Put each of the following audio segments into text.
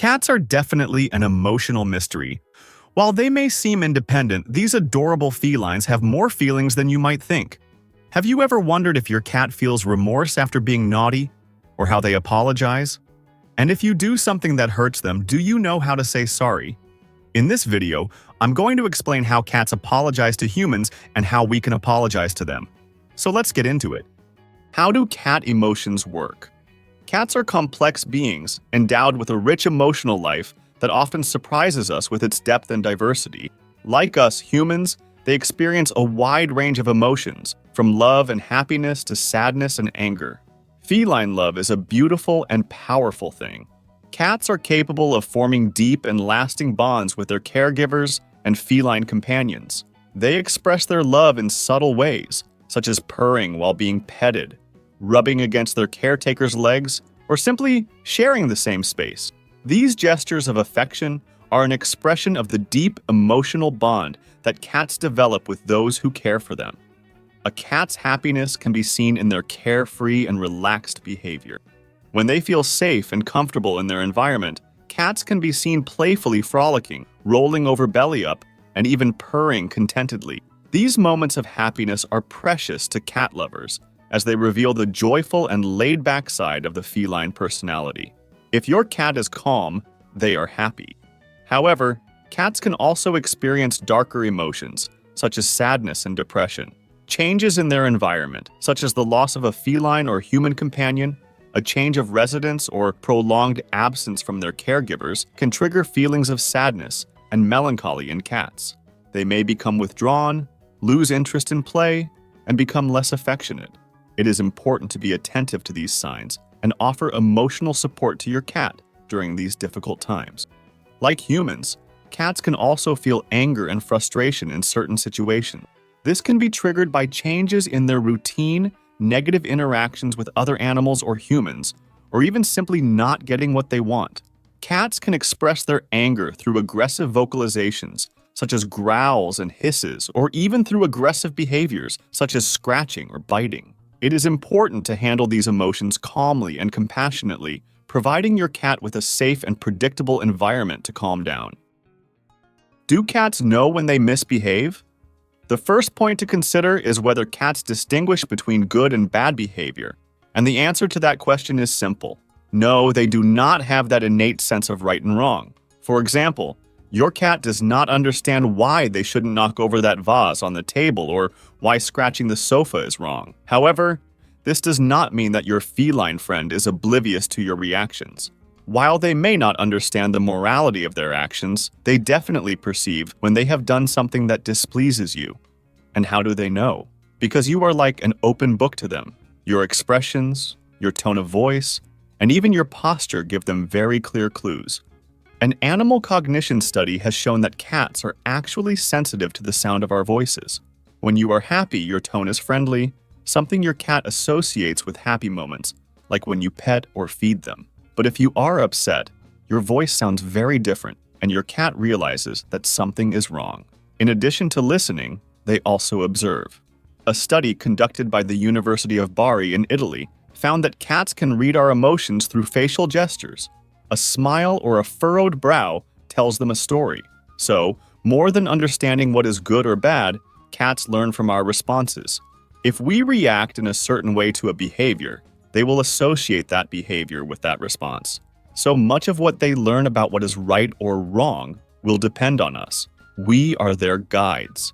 Cats are definitely an emotional mystery. While they may seem independent, these adorable felines have more feelings than you might think. Have you ever wondered if your cat feels remorse after being naughty, or how they apologize? And if you do something that hurts them, do you know how to say sorry? In this video, I'm going to explain how cats apologize to humans and how we can apologize to them. So let's get into it. How do cat emotions work? Cats are complex beings, endowed with a rich emotional life that often surprises us with its depth and diversity. Like us humans, they experience a wide range of emotions, from love and happiness to sadness and anger. Feline love is a beautiful and powerful thing. Cats are capable of forming deep and lasting bonds with their caregivers and feline companions. They express their love in subtle ways, such as purring while being petted, rubbing against their caretaker's legs, or simply sharing the same space. These gestures of affection are an expression of the deep emotional bond that cats develop with those who care for them. A cat's happiness can be seen in their carefree and relaxed behavior. When they feel safe and comfortable in their environment, cats can be seen playfully frolicking, rolling over belly up, and even purring contentedly. These moments of happiness are precious to cat lovers, as they reveal the joyful and laid-back side of the feline personality. If your cat is calm, they are happy. However, cats can also experience darker emotions, such as sadness and depression. Changes in their environment, such as the loss of a feline or human companion, a change of residence, or prolonged absence from their caregivers, can trigger feelings of sadness and melancholy in cats. They may become withdrawn, lose interest in play, and become less affectionate. It is important to be attentive to these signs and offer emotional support to your cat during these difficult times. Like humans, cats can also feel anger and frustration in certain situations. This can be triggered by changes in their routine, negative interactions with other animals or humans, or even simply not getting what they want. Cats can express their anger through aggressive vocalizations, such as growls and hisses, or even through aggressive behaviors, such as scratching or biting. It is important to handle these emotions calmly and compassionately, providing your cat with a safe and predictable environment to calm down. Do cats know when they misbehave? The first point to consider is whether cats distinguish between good and bad behavior, and the answer to that question is simple. No, they do not have that innate sense of right and wrong. For example, your cat does not understand why they shouldn't knock over that vase on the table or why scratching the sofa is wrong. However, this does not mean that your feline friend is oblivious to your reactions. While they may not understand the morality of their actions, they definitely perceive when they have done something that displeases you. And how do they know? Because you are like an open book to them. Your expressions, your tone of voice, and even your posture give them very clear clues. An animal cognition study has shown that cats are actually sensitive to the sound of our voices. When you are happy, your tone is friendly, something your cat associates with happy moments, like when you pet or feed them. But if you are upset, your voice sounds very different, and your cat realizes that something is wrong. In addition to listening, they also observe. A study conducted by the University of Bari in Italy found that cats can read our emotions through facial gestures. A smile or a furrowed brow tells them a story. So, more than understanding what is good or bad, cats learn from our responses. If we react in a certain way to a behavior, they will associate that behavior with that response. So much of what they learn about what is right or wrong will depend on us. We are their guides.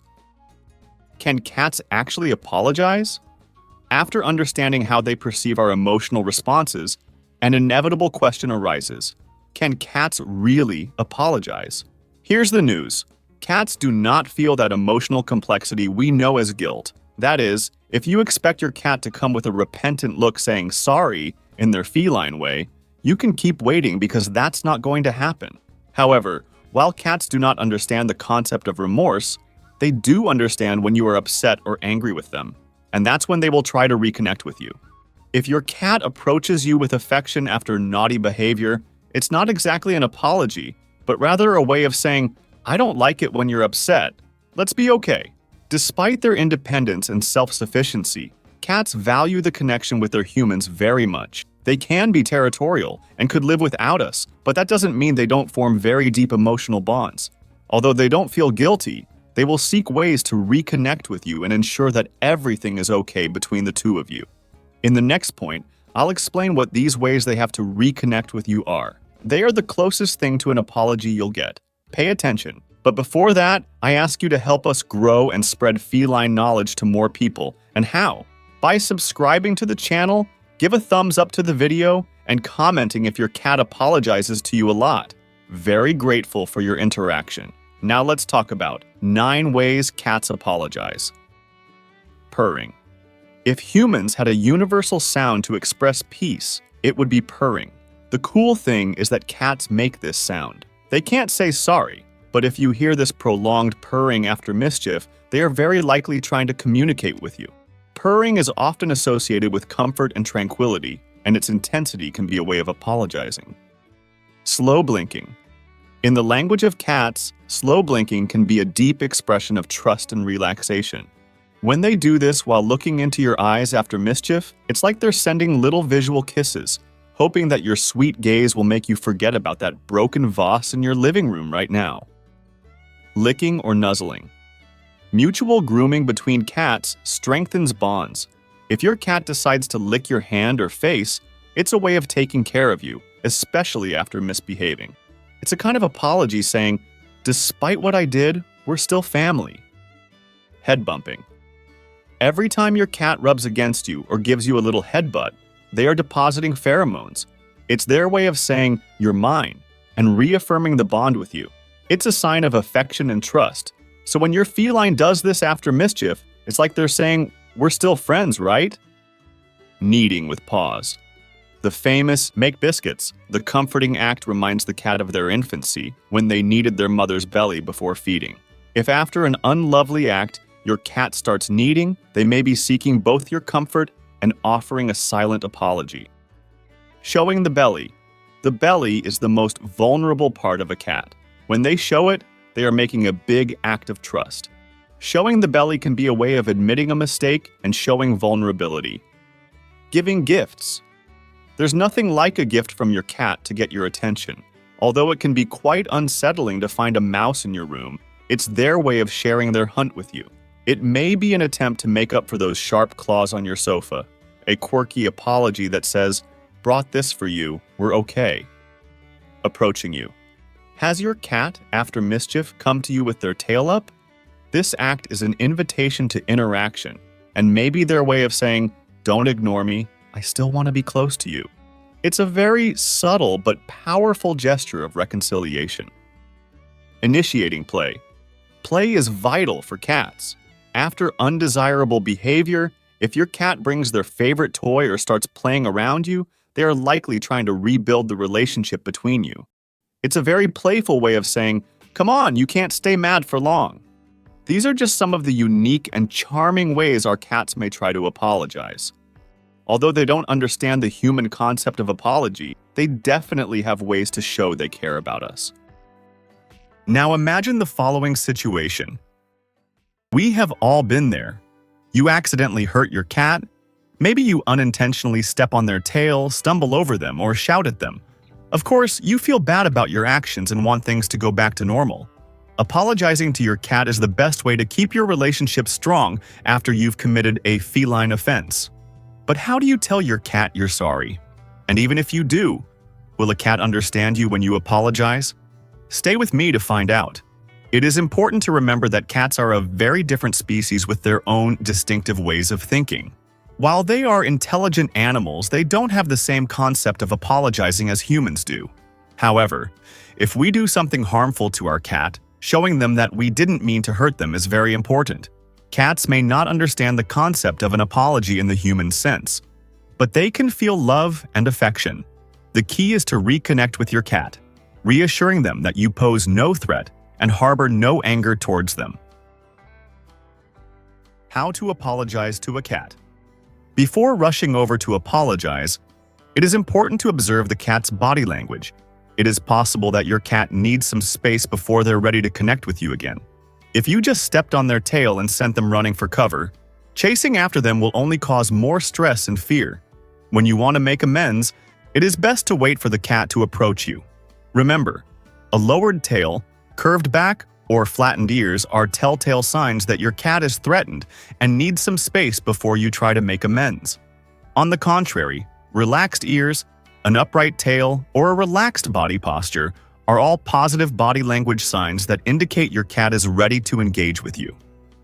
Can cats actually apologize? After understanding how they perceive our emotional responses, an inevitable question arises. Can cats really apologize? Here's the news. Cats do not feel that emotional complexity we know as guilt. That is, if you expect your cat to come with a repentant look saying sorry in their feline way, you can keep waiting because that's not going to happen. However, while cats do not understand the concept of remorse, they do understand when you are upset or angry with them, and that's when they will try to reconnect with you. If your cat approaches you with affection after naughty behavior, it's not exactly an apology, but rather a way of saying, "I don't like it when you're upset. Let's be okay." Despite their independence and self-sufficiency, cats value the connection with their humans very much. They can be territorial and could live without us, but that doesn't mean they don't form very deep emotional bonds. Although they don't feel guilty, they will seek ways to reconnect with you and ensure that everything is okay between the two of you. In the next point, I'll explain what these ways they have to reconnect with you are. They are the closest thing to an apology you'll get. Pay attention. But before that, I ask you to help us grow and spread feline knowledge to more people. And how? By subscribing to the channel, give a thumbs up to the video, and commenting if your cat apologizes to you a lot. Very grateful for your interaction. Now let's talk about 9 ways cats apologize. Purring. If humans had a universal sound to express peace, it would be purring. The cool thing is that cats make this sound. They can't say sorry, but if you hear this prolonged purring after mischief, they are very likely trying to communicate with you. Purring is often associated with comfort and tranquility, and its intensity can be a way of apologizing. Slow blinking. In the language of cats, slow blinking can be a deep expression of trust and relaxation. When they do this while looking into your eyes after mischief, it's like they're sending little visual kisses, hoping that your sweet gaze will make you forget about that broken vase in your living room right now. Licking or nuzzling. Mutual grooming between cats strengthens bonds. If your cat decides to lick your hand or face, it's a way of taking care of you, especially after misbehaving. It's a kind of apology saying, despite what I did, we're still family. Head bumping. Every time your cat rubs against you or gives you a little headbutt, they are depositing pheromones. It's their way of saying, you're mine, and reaffirming the bond with you. It's a sign of affection and trust. So when your feline does this after mischief, it's like they're saying, we're still friends, right? Kneading with paws. The famous make biscuits, the comforting act reminds the cat of their infancy when they kneaded their mother's belly before feeding. If after an unlovely act, your cat starts kneading, they may be seeking both your comfort and offering a silent apology. Showing the belly. The belly is the most vulnerable part of a cat. When they show it, they are making a big act of trust. Showing the belly can be a way of admitting a mistake and showing vulnerability. Giving gifts. There's nothing like a gift from your cat to get your attention. Although it can be quite unsettling to find a mouse in your room, it's their way of sharing their hunt with you. It may be an attempt to make up for those sharp claws on your sofa, a quirky apology that says, brought this for you, we're okay. Approaching you. Has your cat, after mischief, come to you with their tail up? This act is an invitation to interaction, and maybe their way of saying, don't ignore me, I still want to be close to you. It's a very subtle but powerful gesture of reconciliation. Initiating play. Play is vital for cats. After undesirable behavior, if your cat brings their favorite toy or starts playing around you, they are likely trying to rebuild the relationship between you. It's a very playful way of saying, come on, you can't stay mad for long. These are just some of the unique and charming ways our cats may try to apologize. Although they don't understand the human concept of apology, they definitely have ways to show they care about us. Now imagine the following situation. We have all been there. You accidentally hurt your cat. Maybe you unintentionally step on their tail, stumble over them, or shout at them. Of course, you feel bad about your actions and want things to go back to normal. Apologizing to your cat is the best way to keep your relationship strong after you've committed a feline offense. But how do you tell your cat you're sorry? And even if you do, will a cat understand you when you apologize? Stay with me to find out. It is important to remember that cats are a very different species with their own distinctive ways of thinking. While they are intelligent animals, they don't have the same concept of apologizing as humans do. However, if we do something harmful to our cat, showing them that we didn't mean to hurt them is very important. Cats may not understand the concept of an apology in the human sense, but they can feel love and affection. The key is to reconnect with your cat, reassuring them that you pose no threat and harbor no anger towards them. How to apologize to a cat. Before rushing over to apologize, it is important to observe the cat's body language. It is possible that your cat needs some space before they're ready to connect with you again. If you just stepped on their tail and sent them running for cover, chasing after them will only cause more stress and fear. When you want to make amends, it is best to wait for the cat to approach you. Remember, a lowered tail, curved back, or flattened ears are telltale signs that your cat is threatened and needs some space before you try to make amends. On the contrary, relaxed ears, an upright tail, or a relaxed body posture are all positive body language signs that indicate your cat is ready to engage with you.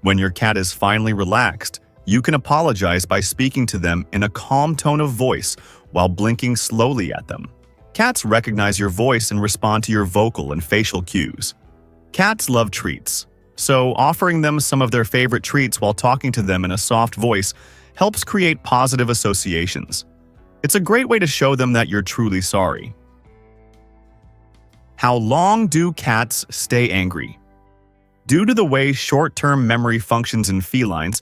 When your cat is finally relaxed, you can apologize by speaking to them in a calm tone of voice while blinking slowly at them. Cats recognize your voice and respond to your vocal and facial cues. Cats love treats, so offering them some of their favorite treats while talking to them in a soft voice helps create positive associations. It's a great way to show them that you're truly sorry. How long do cats stay angry? Due to the way short-term memory functions in felines,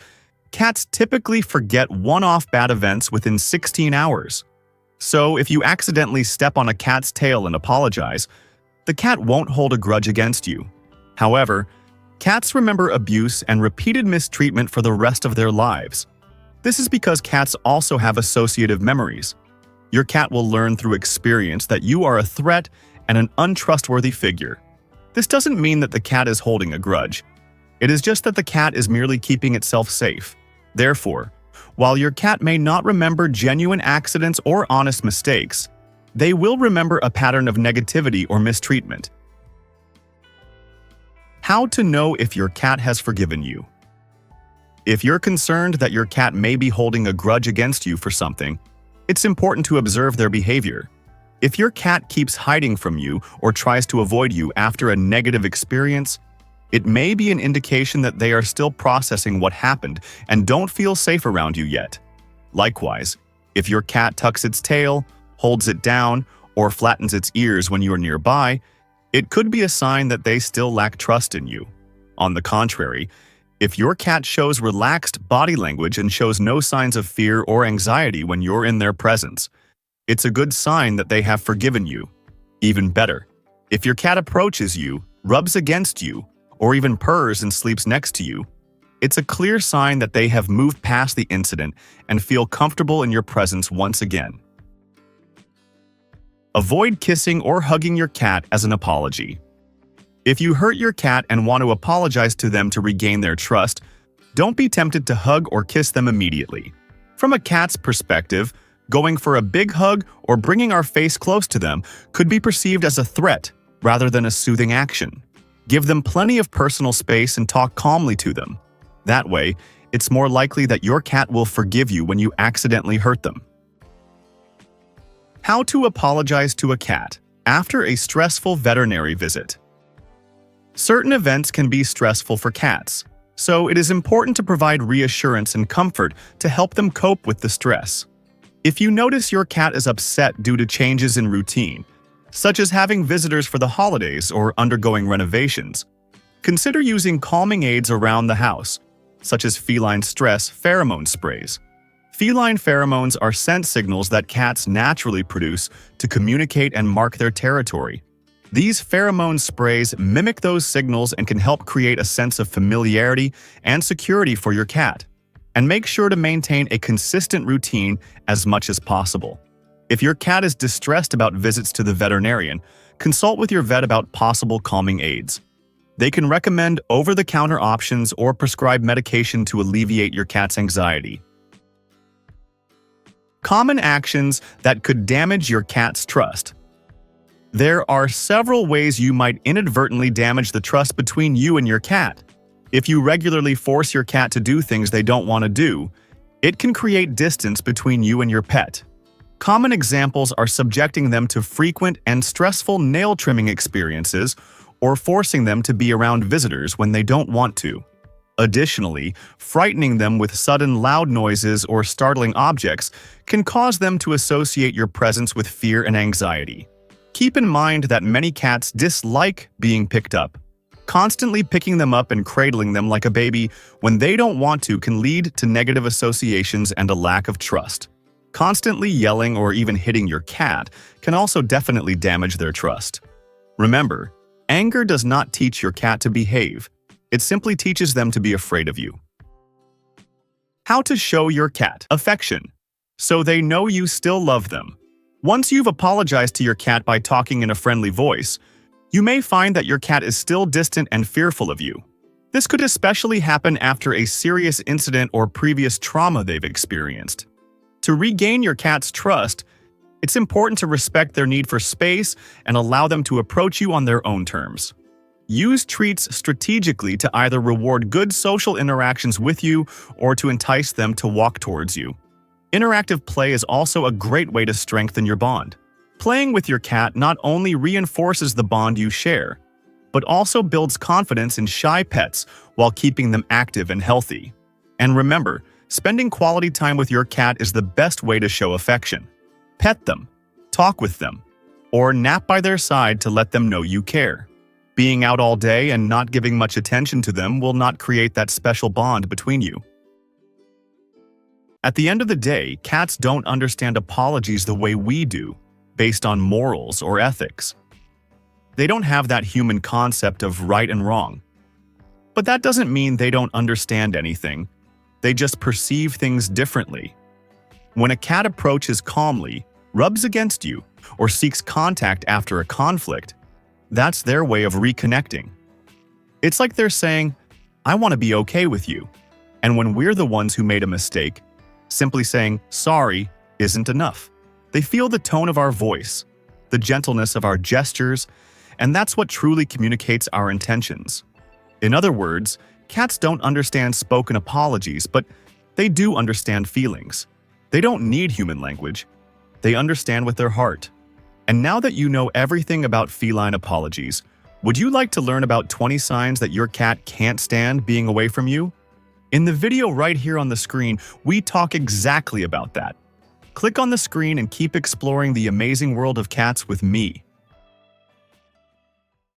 cats typically forget one-off bad events within 16 hours. So if you accidentally step on a cat's tail and apologize, the cat won't hold a grudge against you. However, cats remember abuse and repeated mistreatment for the rest of their lives. This is because cats also have associative memories. Your cat will learn through experience that you are a threat and an untrustworthy figure. This doesn't mean that the cat is holding a grudge. It is just that the cat is merely keeping itself safe. Therefore, while your cat may not remember genuine accidents or honest mistakes, they will remember a pattern of negativity or mistreatment. How to know if your cat has forgiven you. If you're concerned that your cat may be holding a grudge against you for something, it's important to observe their behavior. If your cat keeps hiding from you or tries to avoid you after a negative experience, it may be an indication that they are still processing what happened and don't feel safe around you yet. Likewise, if your cat tucks its tail, holds it down, or flattens its ears when you are nearby, it could be a sign that they still lack trust in you. On the contrary, if your cat shows relaxed body language and shows no signs of fear or anxiety when you're in their presence, it's a good sign that they have forgiven you. Even better, if your cat approaches you, rubs against you, or even purrs and sleeps next to you, it's a clear sign that they have moved past the incident and feel comfortable in your presence once again. Avoid kissing or hugging your cat as an apology. If you hurt your cat and want to apologize to them to regain their trust, don't be tempted to hug or kiss them immediately. From a cat's perspective, going for a big hug or bringing our face close to them could be perceived as a threat rather than a soothing action. Give them plenty of personal space and talk calmly to them. That way, it's more likely that your cat will forgive you when you accidentally hurt them. How to apologize to a cat after a stressful veterinary visit. Certain events can be stressful for cats, so it is important to provide reassurance and comfort to help them cope with the stress. If you notice your cat is upset due to changes in routine, such as having visitors for the holidays or undergoing renovations, consider using calming aids around the house, such as feline stress pheromone sprays. Feline pheromones are scent signals that cats naturally produce to communicate and mark their territory. These pheromone sprays mimic those signals and can help create a sense of familiarity and security for your cat. And make sure to maintain a consistent routine as much as possible. If your cat is distressed about visits to the veterinarian, consult with your vet about possible calming aids. They can recommend over-the-counter options or prescribe medication to alleviate your cat's anxiety. Common actions that could damage your cat's trust. There are several ways you might inadvertently damage the trust between you and your cat. If you regularly force your cat to do things they don't want to do, it can create distance between you and your pet. Common examples are subjecting them to frequent and stressful nail trimming experiences or forcing them to be around visitors when they don't want to. Additionally, frightening them with sudden loud noises or startling objects can cause them to associate your presence with fear and anxiety. Keep in mind that many cats dislike being picked up. Constantly picking them up and cradling them like a baby when they don't want to can lead to negative associations and a lack of trust. Constantly yelling or even hitting your cat can also definitely damage their trust. Remember, anger does not teach your cat to behave. It simply teaches them to be afraid of you. How to show your cat affection. so they know you still love them. Once you've apologized to your cat by talking in a friendly voice, you may find that your cat is still distant and fearful of you. This could especially happen after a serious incident or previous trauma they've experienced. To regain your cat's trust, it's important to respect their need for space and allow them to approach you on their own terms. Use treats strategically to either reward good social interactions with you or to entice them to walk towards you. Interactive play is also a great way to strengthen your bond. Playing with your cat not only reinforces the bond you share, but also builds confidence in shy pets while keeping them active and healthy. And remember, spending quality time with your cat is the best way to show affection. Pet them, talk with them, or nap by their side to let them know you care. Being out all day and not giving much attention to them will not create that special bond between you. At the end of the day, cats don't understand apologies the way we do, based on morals or ethics. They don't have that human concept of right and wrong. But that doesn't mean they don't understand anything. They just perceive things differently. When a cat approaches calmly, rubs against you, or seeks contact after a conflict, that's their way of reconnecting. It's like they're saying, "I want to be okay with you." And when we're the ones who made a mistake, simply saying, "sorry," isn't enough. They feel the tone of our voice, the gentleness of our gestures, and that's what truly communicates our intentions. In other words, cats don't understand spoken apologies, but they do understand feelings. They don't need human language. They understand with their heart. And now that you know everything about feline apologies, would you like to learn about 20 signs that your cat can't stand being away from you? In the video right here on the screen, we talk exactly about that. Click on the screen and keep exploring the amazing world of cats with me.